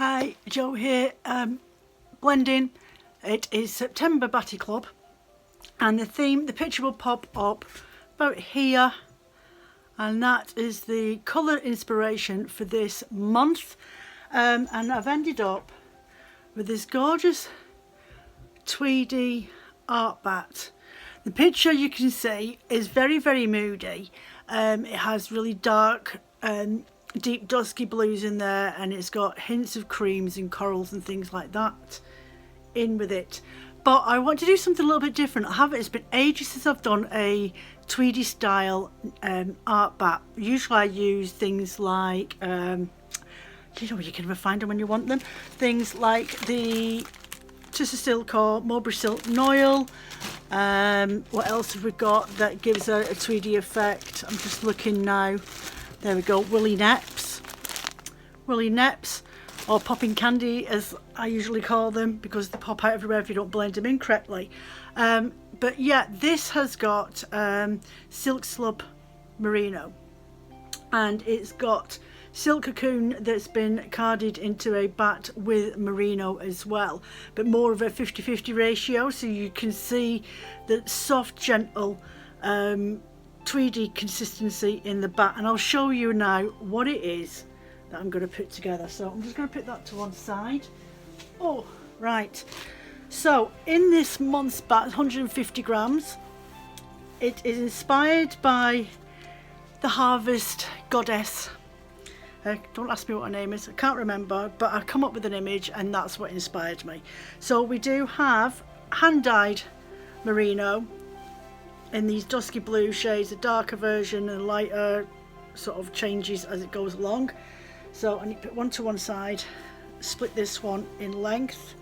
Hi, Joe here, blending. It is September Batty Club and the picture will pop up about here, and that is the colour inspiration for this month. And I've ended up with this gorgeous tweedy art bat. The picture, you can see, is very, very moody. It has really dark deep dusky blues in there, and it's got hints of creams and corals and things like that in with it. But I want to do something a little bit different. It's been ages since I've done a tweedy style art bat. Usually I use things like you know, you can never find them when you want them, things like the Tussor Silk or Mulberry Silk Noil. What else have we got that gives a tweedy effect? I'm just looking now. There we go, Willy Neps, or popping candy as I usually call them, because they pop out everywhere if you don't blend them in correctly. But yeah, this has got Silk Slub Merino, and it's got silk cocoon that's been carded into a bat with merino as well, but more of a 50-50 ratio, so you can see the soft, gentle tweedy consistency in the bat. And I'll show you now what it is that I'm going to put together. So I'm just going to put that to one side. Oh, right. So in this month's bat, 150 grams, it is inspired by the Harvest Goddess. Don't ask me what her name is, I can't remember, but I've come up with an image and that's what inspired me. So we do have hand-dyed merino in these dusky blue shades, a darker version and lighter sort of changes as it goes along. So I need to put one to one side, split this one in length,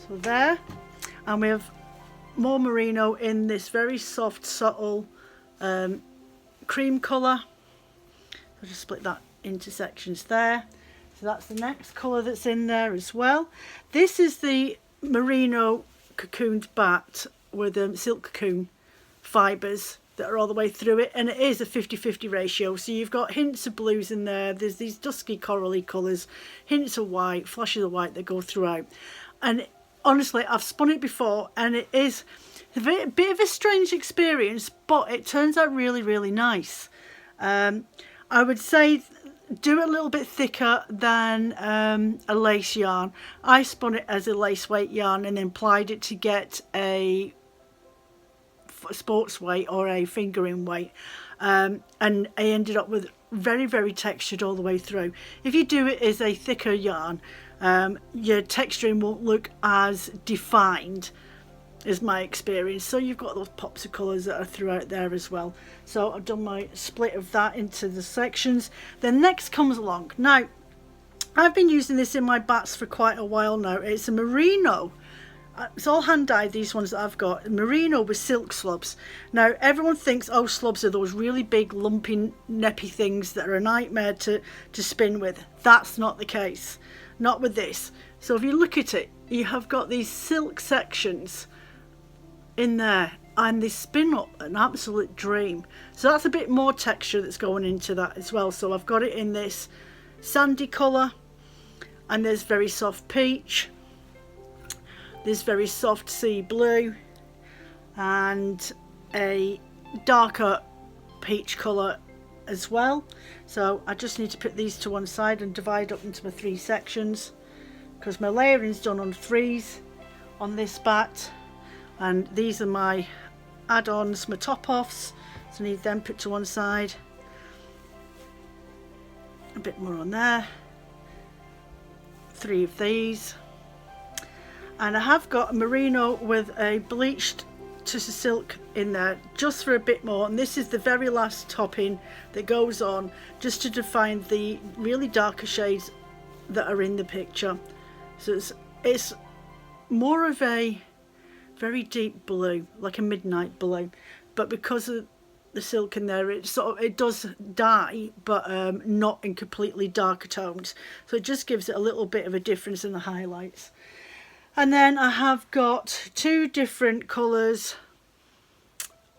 so there. And we have more merino in this very soft, subtle cream colour. I'll just split that into sections there. So that's the next colour that's in there as well. This is the merino cocooned bat with silk cocoon fibres that are all the way through it, and it is a 50-50 ratio, so you've got hints of blues in there, there's these dusky corally colours, hints of white, flashes of white that go throughout. And honestly, I've spun it before and it is a bit of a strange experience, but it turns out really, really nice. I would say do it a little bit thicker than a lace yarn. I spun it as a lace weight yarn and then plied it to get a sports weight or a fingering weight, and I ended up with very, very textured all the way through. If you do it as a thicker yarn, your texturing won't look as defined, is my experience. So you've got those pops of colours that are throughout there as well. So I've done my split of that into the sections. Then next comes along. Now I've been using this in my bats for quite a while now. It's a merino. It's all hand dyed, these ones that I've got. Merino with silk slubs. Now everyone thinks, oh, slubs are those really big lumpy neppy things that are a nightmare to spin with. That's not the case, not with this. So if you look at it, you have got these silk sections in there and they spin up an absolute dream. So that's a bit more texture that's going into that as well. So I've got it in this sandy colour, and there's very soft peach, this very soft sea blue, and a darker peach colour as well. So I just need to put these to one side and divide up into my three sections, because my layering is done on threes on this bat, and these are my add-ons, my top-offs, so I need them put to one side. A bit more on there, three of these. And I have got a merino with a bleached Tussor Silk in there just for a bit more, and this is the very last topping that goes on just to define the really darker shades that are in the picture. So it's more of a very deep blue, like a midnight blue, but because of the silk in there, it does dye, but not in completely darker tones, so it just gives it a little bit of a difference in the highlights. And then I have got two different colours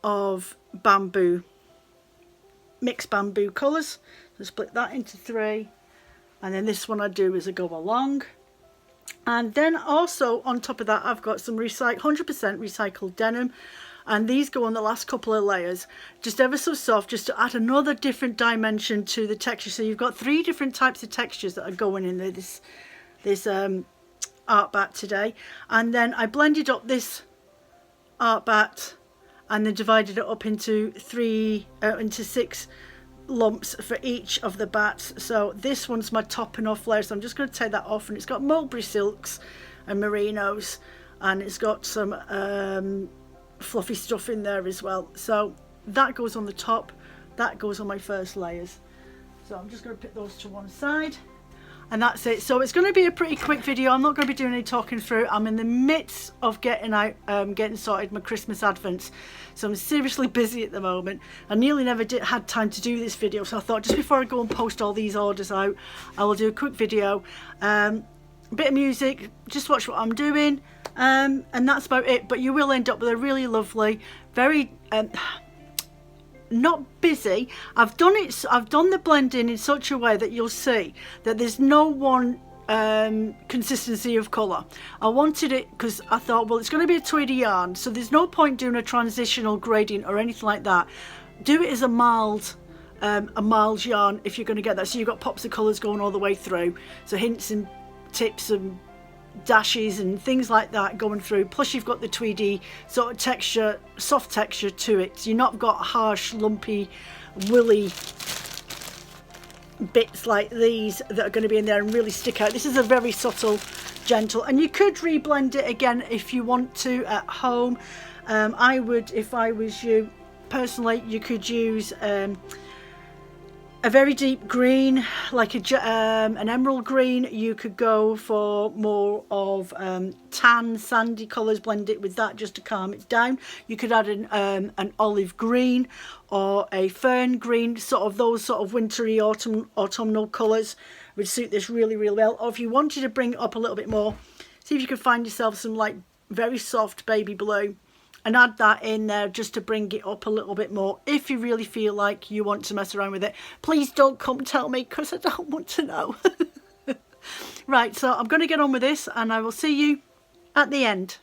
of bamboo, mixed bamboo colours. So split that into three, And then this one I do as I go along. And then also on top of that, I've got some 100% recycled denim, and these go on the last couple of layers, just ever so soft, just to add another different dimension to the texture. So you've got 3 different types of textures that are going in this art bat today. And then I blended up this art bat and then divided it up into 6 lumps for each of the bats. So this one's my topping off layer, so I'm just going to take that off, and it's got mulberry silks and merinos, and it's got some fluffy stuff in there as well. So that goes on the top, that goes on my first layers. So I'm just going to put those to one side, and that's it. So it's going to be a pretty quick video. I'm not going to be doing any talking through. I'm in the midst of getting started my Christmas advents, so I'm seriously busy at the moment. I nearly never had time to do this video, so I thought just before I go and post all these orders out, I will do a quick video, a bit of music, just watch what I'm doing, and that's about it. But you will end up with a really lovely, very not busy. I've done the blending in such a way that you'll see that there's no one consistency of colour. I wanted it because I thought, well, it's going to be a tweedy yarn, so there's no point doing a transitional gradient or anything like that. Do it as a mild yarn if you're going to get that. So you've got pops of colours going all the way through, so hints and tips and dashes and things like that going through, plus you've got the tweedy sort of texture, soft texture to it, so you're not got harsh, lumpy, woolly bits like these that are going to be in there and really stick out. This is a very subtle, gentle, and you could reblend it again if you want to at home. I would, if I was you personally, you could use a very deep green, like an emerald green. You could go for more of tan, sandy colours, blend it with that just to calm it down. You could add an olive green or a fern green, sort of those sort of wintry, autumnal colours would suit this really, really well. Or if you wanted to bring it up a little bit more, see if you could find yourself some like very soft baby blue, and add that in there just to bring it up a little bit more if you really feel like you want to mess around with it. Please don't come tell me, because I don't want to know. Right, so I'm going to get on with this, and I will see you at the end.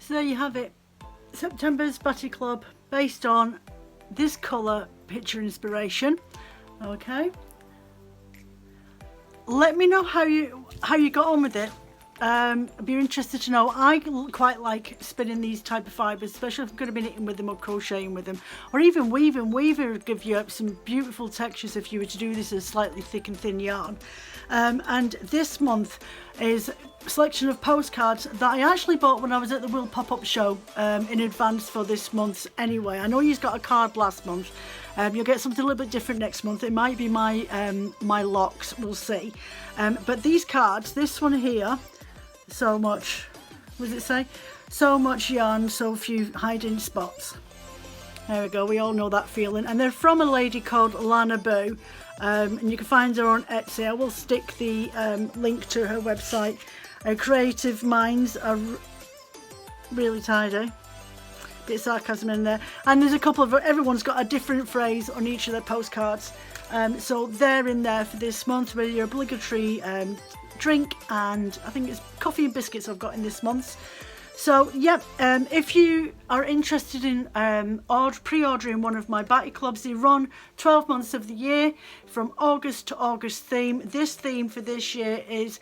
So there you have it, September's Batty Club based on this colour picture inspiration. Okay, let me know how you got on with it. I'd be interested to know. I quite like spinning these type of fibres, especially if I'm going to be knitting with them or crocheting with them, or even weaving. Weaving would give you some beautiful textures if you were to do this as slightly thick and thin yarn. And this month is a selection of postcards that I actually bought when I was at the Wool pop-up show in advance for this month anyway. I know you got a card last month. You'll get something a little bit different next month. It might be my my locks, we'll see. But these cards, this one here, so much, what does it say? So much yarn, so few hiding spots. There we go, we all know that feeling. And they're from a lady called Lana Boo, and you can find her on Etsy. I will stick the link to her website. Her creative minds are really tidy. Bit of sarcasm in there. And there's a couple of, everyone's got a different phrase on each of their postcards. So they're in there for this month with your obligatory drink, and I think it's coffee and biscuits I've got in this month. So yeah, if you are interested in pre-ordering one of my Batty Clubs, they run 12 months of the year from August to August theme. This theme for this year is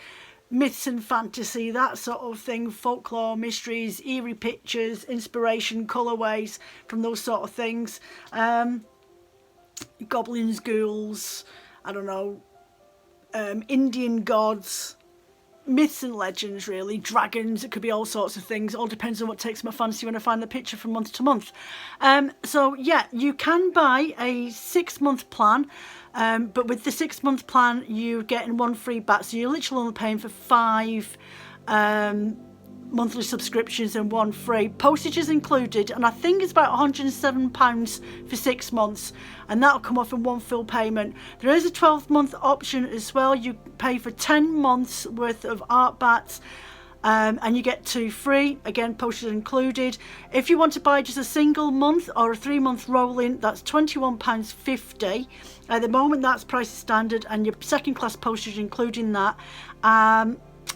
myths and fantasy, that sort of thing, folklore, mysteries, eerie pictures, inspiration, colourways from those sort of things. Goblins, ghouls, I don't know, Indian gods, myths and legends, really, dragons. It could be all sorts of things. All depends on what takes my fancy when I find the picture from month to month. So yeah, you can buy a 6-month plan, but with the 6-month plan you're getting one free batch, so you're literally only paying for 5 monthly subscriptions and one free. Postage is included, and I think it's about £107 for 6 months, and that'll come off in one full payment. There is a 12-month option as well. You pay for 10 months worth of art bats, and you get 2 free. Again, postage included. If you want to buy just a single month or a 3-month rolling, that's £21.50. At the moment that's price standard, and your second class postage including that,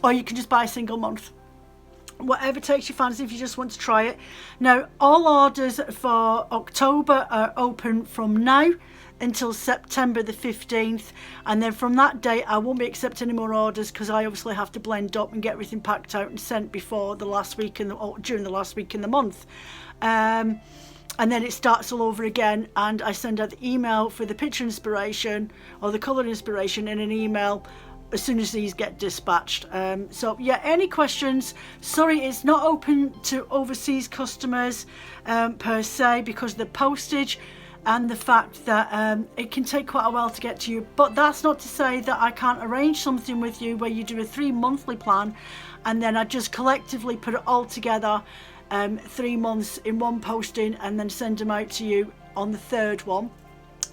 or you can just buy a single month. Whatever takes your fancy if you just want to try it. Now, all orders for October are open from now until September the 15th, and then from that date I won't be accepting any more orders, because I obviously have to blend up and get everything packed out and sent before the last week in the, or during the last week in the month. And then it starts all over again, and I send out the email for the picture inspiration or the colour inspiration in an email as soon as these get dispatched. So yeah, any questions? Sorry, it's not open to overseas customers per se, because of the postage and the fact that it can take quite a while to get to you. But that's not to say that I can't arrange something with you where you do a 3-monthly plan, and then I just collectively put it all together, 3 months in one posting, and then send them out to you on the 3rd one.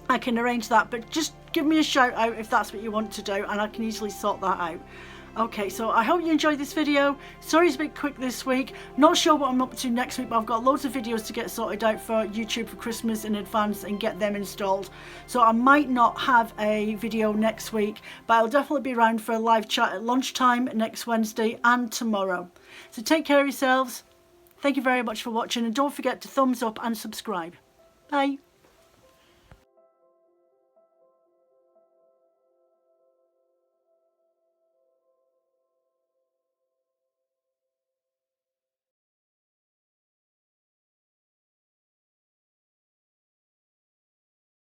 I can arrange that, but just give me a shout out if that's what you want to do, and I can easily sort that out. Okay, so I hope you enjoyed this video. Sorry it's a bit quick this week. Not sure what I'm up to next week, but I've got loads of videos to get sorted out for YouTube for Christmas in advance and get them installed. So I might not have a video next week, but I'll definitely be around for a live chat at lunchtime next Wednesday and tomorrow. So take care of yourselves. Thank you very much for watching, and don't forget to thumbs up and subscribe. Bye.